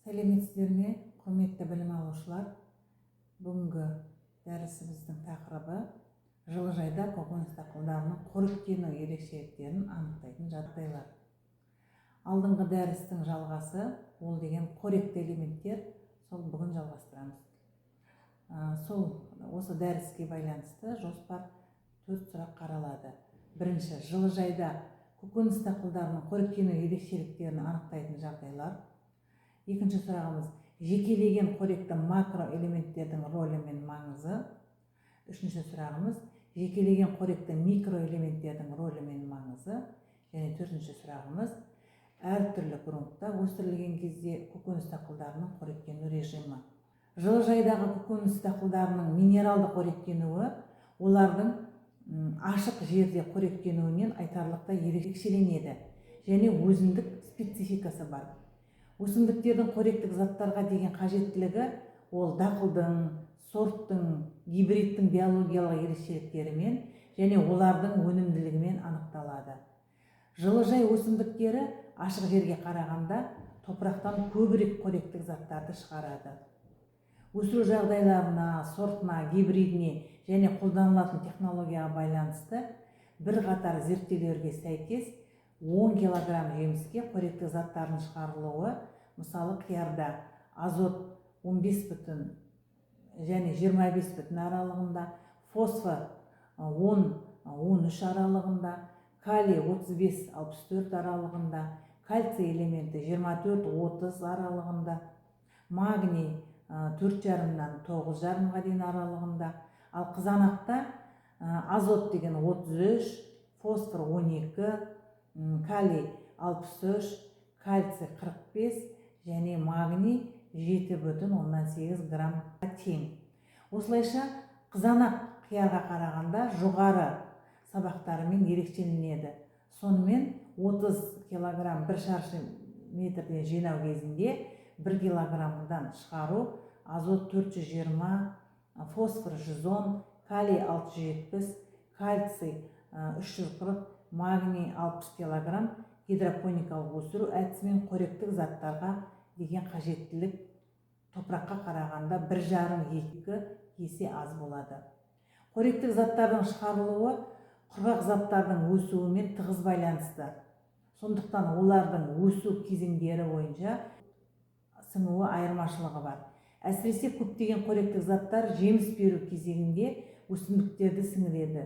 Сәлеметсіздер ме, құрметті білім алушылар? Бүгінгі дәрісіміздің тақырыбы жылыжайда көкөніс дақылдарының қоректену ерекшеліктерін анықтайтын жағдайлар. Алдыңғы дәрістің жалғасы ол деген қоректі элементтер, сол бүгін жалғастырамыз. Осы дәріске байланысты жоспар 4 сұрақ қаралады. Бірінші, жылыжайда көкөніс дақылдарының қоректену ерекшеліктерін анықтайтын жағдайлар. Екінші сұрағымыз, жекелеген қоректі макроэлементтердің рөлі мен маңызы. Үшінші сұрағымыз, жекелеген қоректі микроэлементтердің рөлі мен маңызы. Және төртінші сұрағымыз, әртүрлі грунтта өсірілген кезде көкөніс дақылдарының қоректену режимі. Жылыжайдағы көкөніс дақылдарының минералды қоректенуі олардың ашық жерде қоректенуінен айтарлықтай ерекшеленеді және өзіндік спецификасы бар. Өсімдіктердің қоректік заттарға деген қажеттілігі ол дақылдың, сорттың, гибридтің биологиялық ерекшеліктерімен және олардың өнімділігімен анықталады. Жылыжай өсімдіктері ашық жерге қарағанда топырақтан көбірек қоректік заттарды шығарады. Өсіру жағдайларына, сортына, гибридіне және қолданылатын технологияға байланысты бірқатар зерттеулерге сәйкес 10 кг жеміске қоректік заттардың шығарылуы, мысалы қиярда азот 15,5 және 25,5 аралығында, фосфор 10-13 аралығында, калий 35-64 аралығында, кальций элементі 24-30 аралығында, магний 4,5-9,5 дейін аралығында, ал қызанақта азот деген 33, фосфор 12, калий 63, кальций 45 және магний 7,8 граммға тең. Осылайша қызанақ қиярға қарағанда жоғары сабақтарымен ерекшеленеді. Сонымен 30 кг 1 шаршы метрден жинау кезінде 1 кг-дан шығару азот 420, фосфор 110, калий 670, кальций 340, магний 60 кг гидропоникалық өсіру әдісімен қоректік заттарға деген қажеттілік топыраққа қарағанда 1,5-2 есе аз болады. Қоректік заттардың шығарылуы құрғақ заттардың өсуімен тығыз байланысты. Сондықтан олардың өсу кезеңдері бойынша сіңуі айырмашылығы бар. Әсіресе көптеген қоректік заттар жеміс беру кезеңінде өсімдіктерді сіңіреді.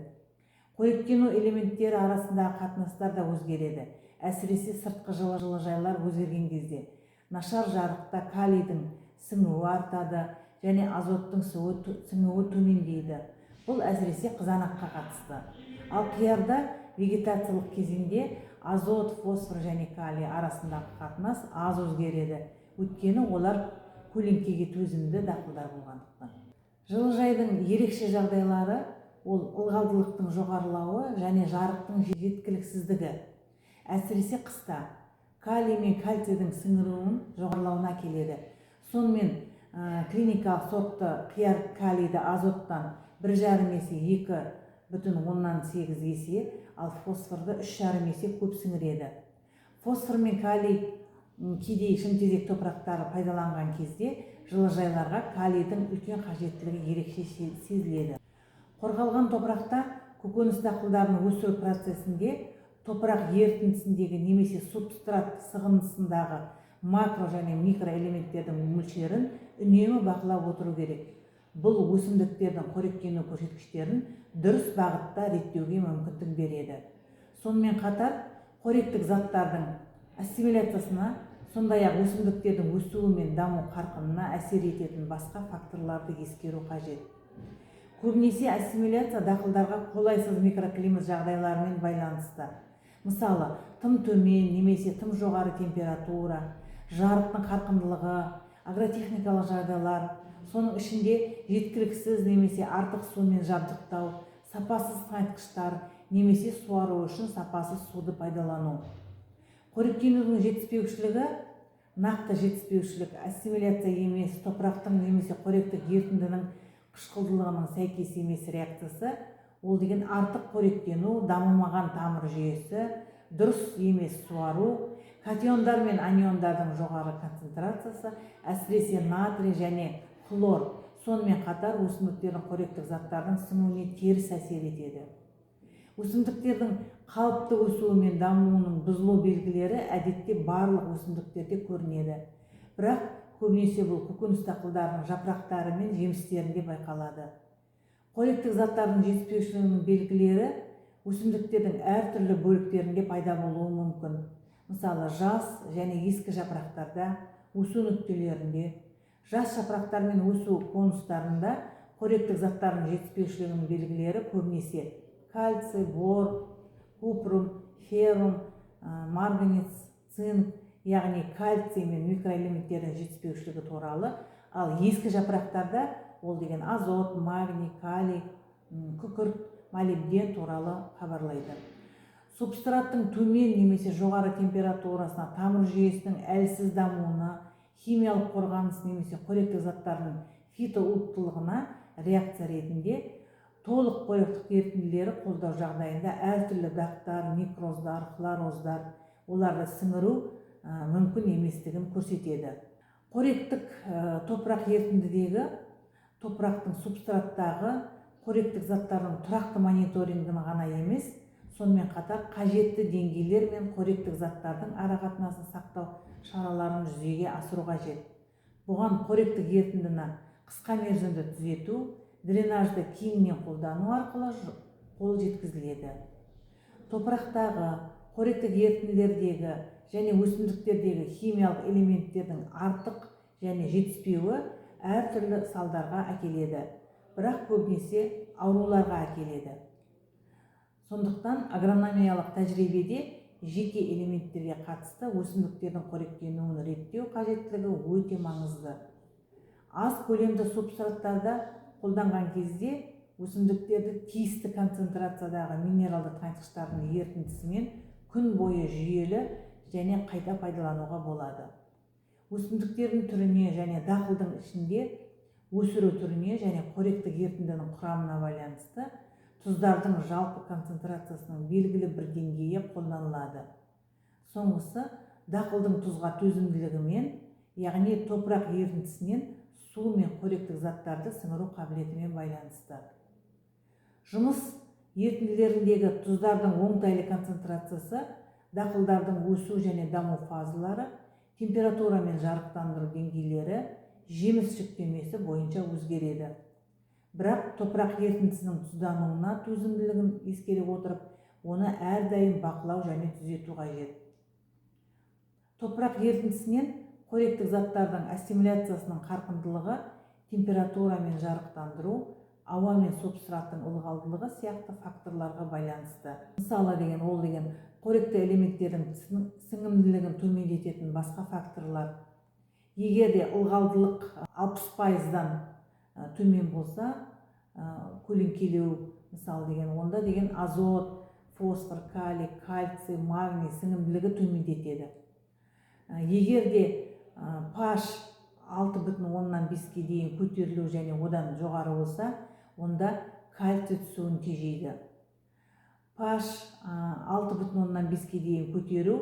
Қоректену элементтері арасындағы қатынастар да өзгереді. Әсіресе сыртқы жылыжайлар өзгерген кезде нашар жарықта калийдің сіңуі артады және азоттың сіңуі төмендейді. Бұл әсіресе қызанаққа қатысты. Ал қиярда вегетациялық кезеңде азот, фосфор және калий арасындағы қатынас аз өзгереді. Өйткені олар көлеңкеге төзімді дақылдар болғандықтан. Жылыжайдың ерекше жағдайлары ол ылғалдылықтың жоғарылауы және жарықтың жеткіліксіздігі. Әсіресе қыста калий мен кальцийдің сіңіруінің жоғарылауына келеді. Сонымен клиникалық сортты қияр калийді азоттан 1,5 есе 2,8 есе, ал фосфорды 3,5 есе көп сіңіреді. Фосфор мен калий кейде шымтезек топырақтары пайдаланған кезде жылыжайларға калийдің үлкен қажеттілігі ерекше сезіледі. Қорғалған топырақта көкөніс дақылдарының өсіру процесінде топырақ ерітіндісіндегі немесе субстрат сығындысындағы макро және микроэлементтердің мөлшерін үнемі бақылап отыру керек. Бұл өсімдіктердің қоректену көрсеткіштерін дұрыс бағытта реттеуге мүмкіндік береді. Сонымен қатар қоректік заттардың ассимиляциясына, сондай-ақ өсімдіктердің өсуі мен даму қарқынына әсер ететін басқа факторларды ескеру қажет. Көбінесе ассимиляция дақылдарға қолайсыз микроклимат жағдайларымен байланысты. Мысалы, тым төмен немесе тым жоғары температура, жарықтың қарқындылығы, агротехникалық жағдайлар, соның ішінде жеткіліксіз немесе артық сумен жабдықтау, сапасыз тыңайтқыштар немесе суару үшін сапасыз суды пайдалану. Қоректенудің жетіспеушілігі, нақты жетіспеушілік, ассимиляция емес, топырақтың немесе қоректік ерітіндінің қышқылдылығының сәйкес емес реакциясы, ол артық қоректену, дамымаған тамыр жүйесі, дұрыс емес суару, катиондар мен аниондардың жоғары концентрациясы, әсіресе натрий және хлор, сонымен қатар өсімдіктердің қоректік заттардың сіңуіне теріс әсер етеді. Өсімдіктердің қалыпты өсуі мен дамуының бұзылу белгілері әдетте барлық өсімдіктерде көрінеді. Бірақ көбінесе бұл көкөніс дақылдарының жапырақтары мен жемістерінде байқалады. Қоректік заттардың жетіспеушілігінің белгілері өсімдіктердің әртүрлі бөліктерінде пайда болуы мүмкін. Мысалы, жас және ескі жапырақтарда, өсу нүктелерінде, жас жапырақтар мен өсу конустарында қоректік заттардың жетіспеушілігінің белгілері көбінесе кальций, бор, купрум, феррум, марганец, цинк, яғни кальций мен микроэлементтердің жетіспеушілігі туралы, ал ескі жапырақтарда ол деген азот, магний, калий, күкірт, молибден туралы хабарлайды. Субстраттың төмен немесе жоғары температурасына, тамыр жүйесінің әлсіз дамуына, химиялық қорғаныс немесе қоректік заттардың фитоуттылығына реакция ретінде толық қоректік ерітінділері қолдау жағдайында әртүрлі дақтар, некроздар, хлороздар, оларды сіңіру мүмкін еместігін көрсетеді. Қоректік топырақ ерітіндідегі топырақтың субстраттағы қоректік заттардың тұрақты мониторингін ғана емес, сонымен қатар қажетті деңгейлер мен қоректік заттардың арақатынасын сақтау шараларын жүзеге асыру қажет. Бұған қоректік ерітіндіні қысқа мерзімді түзету, дренажды кеңінен қолдану арқылы қол жеткізіледі. Топырақтағы қоректік ерітінділердегі және өсімдіктердегі химиялық элементтердің артық және жетіспеуі әртүрлі салдарға әкеледі, бірақ көбінесе ауруларға әкеледі. Сондықтан агрономиялық тәжірибеде жеке элементтерге қатысты өсімдіктердің қоректенуін реттеу қажеттілігі өте маңызды. Аз көлемді субстраттарда қолданған кезде өсімдіктерді тиісті концентрациядағы минералды тыңайтқыштардың ерітіндісімен күн бойы жүйелі және қайта пайдалануға болады. Өсімдіктердің түріне және дақылдың ішінде өсіру түріне және қоректік ерітіндінің құрамына байланысты тұздардың жалпы концентрациясының белгілі бір деңгейі қолданылады. Соңғысы дақылдың тұзға төзімділігімен, яғни топырақ ерітіндісінен су мен қоректік заттарды сіңіру қабілетімен байланысты. Жұмыс ерітінділеріндегі тұздардың оңтайлы концентрациясы дақылдардың өсу және даму фазалары, температура мен жарықтандыру деңгейлері, жеміс жүктемесі бойынша өзгереді. Бірақ топырақ ерітіндісінің тұздануына төзімділігін ескере отырып, оны әрдайым бақылау және түзету қажет. Топырақ ерітіндісінен қоректік заттардың ассимиляциясының қарқындылығы, температура мен жарықтандыру, ауа мен субстраттың ылғалдылығы сияқты факторларға байланысты. Мысалы ол қоректі элементтердің сіңімділігін төмендететін басқа факторлар. Егер де ылғалдылық 60%-дан төмен болса, көлеңкелеу, онда азот, фосфор, калий, кальций, магний сіңімділігі төмендетеді. Егер де pH 6,5-ге дейін көтерілу және одан жоғары болса, онда кальций түсуін тежейді. pH 6,5-ге дейін көтеру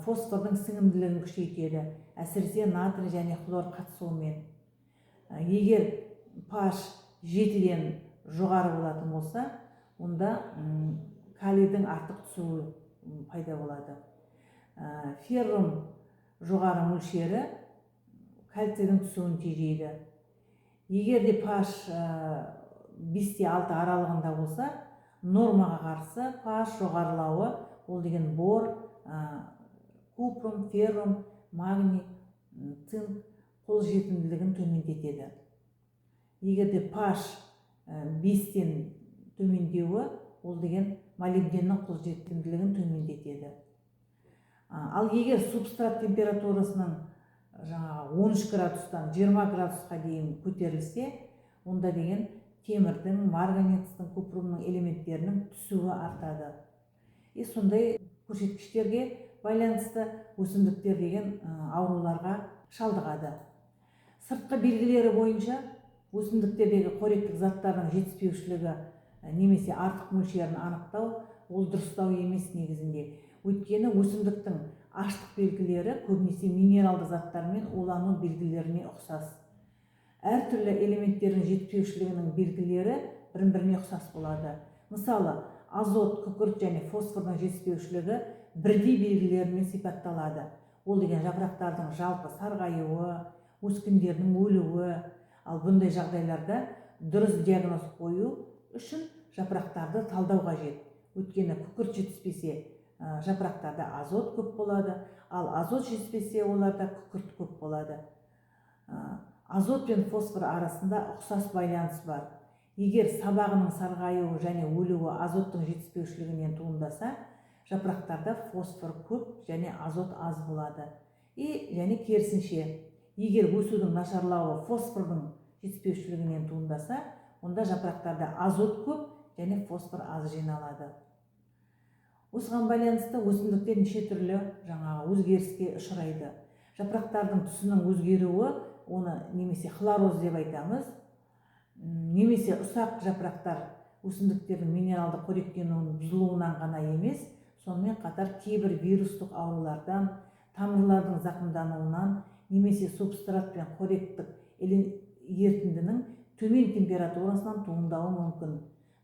фосфордың сіңімділігін күшейтеді, әсіресе натрий және хлор қатысуымен. Егер pH 7-ден жоғары болатын болса, онда калийдің артық түсуі пайда болады. Феррум жоғары мөлшері кальцийдің түсуін тежейді. Егер де pH 5-6 аралығында болса, нормаға қарсы pH жоғарылауы, ол бор, купрум, феррум, магний, цинк қол жетімділігін төмендетеді. Егер де pH 5-тен төмендеуі, ол молибденнің қол жетімділігін төмендетеді. Ал егер субстрат температурасының 13 градустан 20 градусқа дейін көтерілсе, онда темірдің, марганецтің, купрумның элементтерінің түсуі артады. Сондай көрсеткіштерге байланысты өсімдіктер ауруларға шалдығады. Сыртқы белгілері бойынша өсімдіктердегі қоректік заттардың жетіспеушілігі немесе артық мөлшерін анықтау ол дұрыстау емес негізінде. Өйткені өсімдіктің аштық белгілері көбінесе минералды заттар мен улану белгілеріне ұқсас. Әртүрлі элементтердің жетіспеушілігінің белгілері бірін-біріне ұқсас болады. Мысалы, азот, күкірт және фосфордың жетіспеушілігі бірдей белгілерімен сипатталады. Ол деген жапырақтардың жалпы сарғаюы, өскіндердің өлуі. Ал бұндай жағдайларда дұрыс диагноз қою үшін жапырақтарды талдау қажет. Өйткені күкірт жетіспесе, жапырақтарда азот көп болады, ал азот жетіспесе, оларда күкірт көп болады. Азот пен фосфор арасында ұқсас байланыс бар. Егер сабағының сарғаюы және өлуі азоттың жетіспеушілігінен туындаса, жапырақтарда фосфор көп және азот аз болады. Және керісінше, егер өсудің нашарлауы фосфордың жетіспеушілігінен туындаса, онда жапырақтарда азот көп және фосфор аз жиналады. Осыған байланысты өсімдіктер неше түрлі өзгеріске ұшырайды. Жапырақтардың түсінің өзгеруі оны немесе хлороз деп айтамыз, немесе ұсақ жапырақтар өсімдіктердің минералды қоректенуінің бұзылуынан ғана емес, сонымен қатар кейбір вирустық аурулардан, тамырлардың зақымдануынан, немесе субстрат пен қоректік ерітіндінің төмен температурасынан туындауы мүмкін.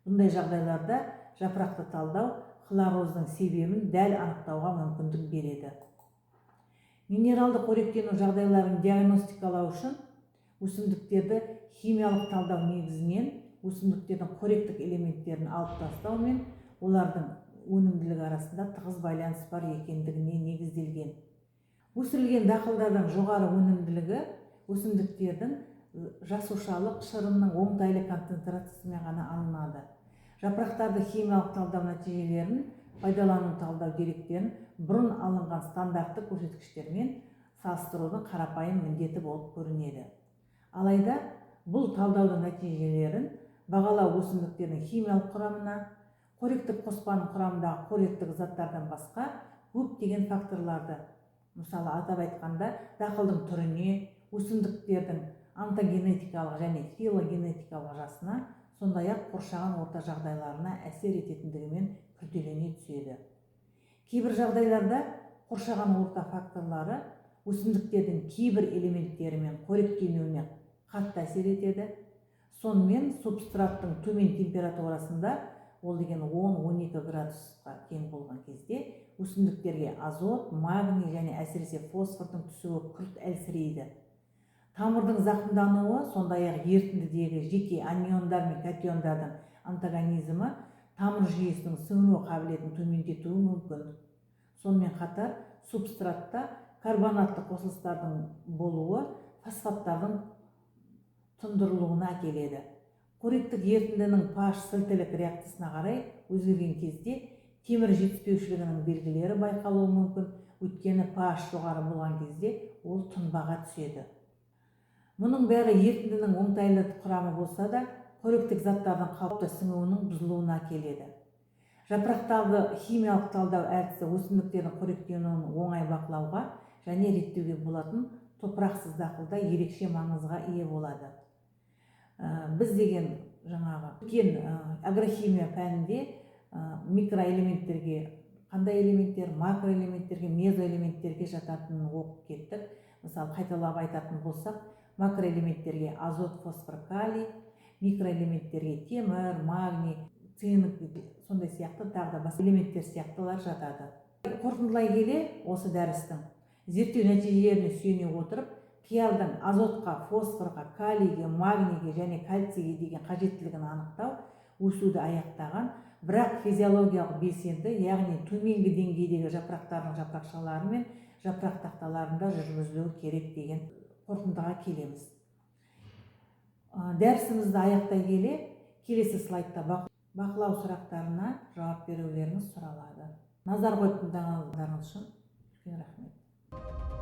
Бұндай жағдайларда жапырақты талдау хлороздың себебін дәл анықтауға мүмкіндік береді. Минералды қоректену жағдайларын диагностикалау үшін өсімдіктерді химиялық талдау негізінен өсімдіктердің қоректік элементтерін алып тастау мен олардың өнімділігі арасында тығыз байланыс бар екендігіне негізделген. Өсірілген дақылдардың жоғары өнімділігі өсімдіктердің жасушалық шырынның оңтайлы концентрациясымен ғана алынады. Жапырақтарды химиялық талдау нәтижелерін пайдалану талдау деректерін бұрын алынған стандартты көрсеткіштермен салыстырудың қарапайым міндеті болып көрінеді. Алайда бұл талдаудың нәтижелерін бағалау өсімдіктердің химиялық құрамына, қоректік қоспаның құрамындағы қоректік заттардан басқа көптеген факторларды, мысалы атап айтқанда дақылдың түріне, өсімдіктердің онтогенетикалық және филогенетикалық жасына, сондай-ақ қоршаған орта жағдайларына әсер ететіндігімен күрделене түседі. Кейбір жағдайларда қоршаған орта факторлары өсімдіктердің кейбір элементтері мен қоректенуіне қатты әсер етеді. Сонымен субстраттың төмен температурасында, ол деген 10-12 градусқа тең болған кезде, өсімдіктерге азот, магний және әсіресе фосфордың түсуі күрт әлсірейді. Тамырдың зақымдануы, сондай-ақ ерітіндідегі жеке аниондар мен катиондардың антагонизмі тамыр жүйесінің сіңіру қабілетін төмендетуі мүмкін. Сонымен қатар субстратта карбонатты қосылыстардың болуы фосфаттардың тұндырылуына әкеледі. Қоректік ерітіндінің pH сілтілік реакциясына қарай өзгерген кезде темір жетіспеушілігінің белгілері байқалуы мүмкін, өйткені pH жоғары болған кезде ол тұнбаға түседі. Мұның бәрі ерітіндінің оңтайлы құрамы болса да, қоректік заттардың қалыпты сіңуінің бұзылуына әкеледі. Жапырақтарды химиялық талдау әдісі өсімдіктердің қоректенуін оңай бақылауға және реттеуге болатын топырақсыз дақылда ерекше маңызға ие болады. Біз деген агрохимия пәнінде микроэлементтерге, қандай элементтер, макроэлементтерге, мезоэлементтерге жататынын оқып кеттік. Мысалы, қайталап айтатын болсақ, макроэлементтерге азот, фосфор, калий, микроэлементтерге темір, магний, цинк, сондай сияқты тағы да басқа элементтер сияқтылар жатады. Қорытындылай келе, осы дәрістің зерттеу нәтижелеріне сүйене отырып, қиялдың азотқа, фосфорға, калийге, магнийге және кальцийге деген қажеттілігін анықтау өсуді аяқтаған, бірақ физиологиялық белсенді, яғни төменгі деңгейдегі жапырақтардың жапырақшалары мен жапырақ тақталарында жүргізілуі керек деген қорытындыға келеміз. Дәрісімізді аяқтай келе, келесі слайдта бақылау сұрақтарына жауап берулеріңіз сұралады. Назар қойып тыңдағандарыңыз үшін үлкен рахмет.